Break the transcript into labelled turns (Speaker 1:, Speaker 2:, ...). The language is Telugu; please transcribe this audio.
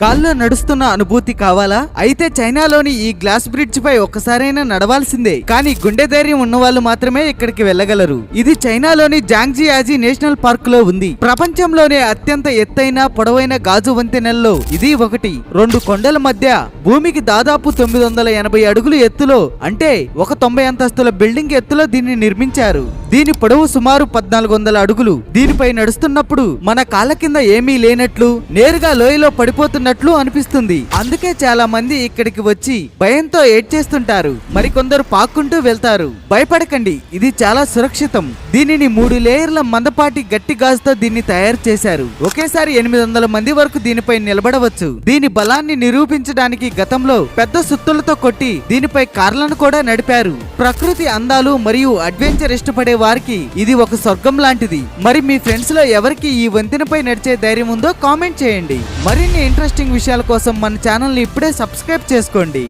Speaker 1: గాల్లో నడుస్తున్న అనుభూతి కావాలా? అయితే చైనాలోని ఈ గ్లాస్ బ్రిడ్జ్ పై ఒక్కసారైనా నడవాల్సిందే. కానీ గుండె ధైర్యం ఉన్న వాళ్ళు మాత్రమే ఇక్కడికి వెళ్ళగలరు. ఇది చైనాలోని జాంగ్జియాజీ నేషనల్ పార్క్ లో ఉంది. ప్రపంచంలోనే అత్యంత ఎత్తైన పొడవైన గాజు వంతెనల్లో ఇది ఒకటి. రెండు కొండల మధ్య భూమికి దాదాపు 980 అడుగులు ఎత్తులో, అంటే ఒక 90 అంతస్తుల బిల్డింగ్ ఎత్తులో దీన్ని నిర్మించారు. దీని పొడవు సుమారు 1400 అడుగులు. దీనిపై నడుస్తున్నప్పుడు మన కాళ్ళ కింద ఏమీ లేనట్లు, నేరుగా లోయలో పడిపోతున్నట్లు అనిపిస్తుంది. అందుకే చాలా మంది ఇక్కడికి వచ్చి భయంతో ఏడ్చేస్తుంటారు. మరికొందరు పాక్కుంటూ వెళ్తారు. భయపడకండి, ఇది చాలా సురక్షితం. దీనిని 3 లేయర్ల మందపాటి గట్టి గాజుతో దీన్ని తయారు చేశారు. ఒకేసారి 800 మంది వరకు దీనిపై నిలబడవచ్చు. దీని బలాన్ని నిరూపించడానికి గతంలో పెద్ద సుత్తులతో కొట్టి దీనిపై కార్లను కూడా నడిపారు. ప్రకృతి అందాలు మరియు అడ్వెంచర్ ఇష్టపడే వారికి ఇది ఒక స్వర్గం లాంటిది. మరి మీ ఫ్రెండ్స్ లో ఎవరికి ఈ వంతెనపై నడిచే ధైర్యం ఉందో కామెంట్ చేయండి. మరిన్ని ఇంట్రెస్టింగ్ విషయాల కోసం మన ఛానల్ ని ఇప్పుడే సబ్స్క్రైబ్ చేసుకోండి.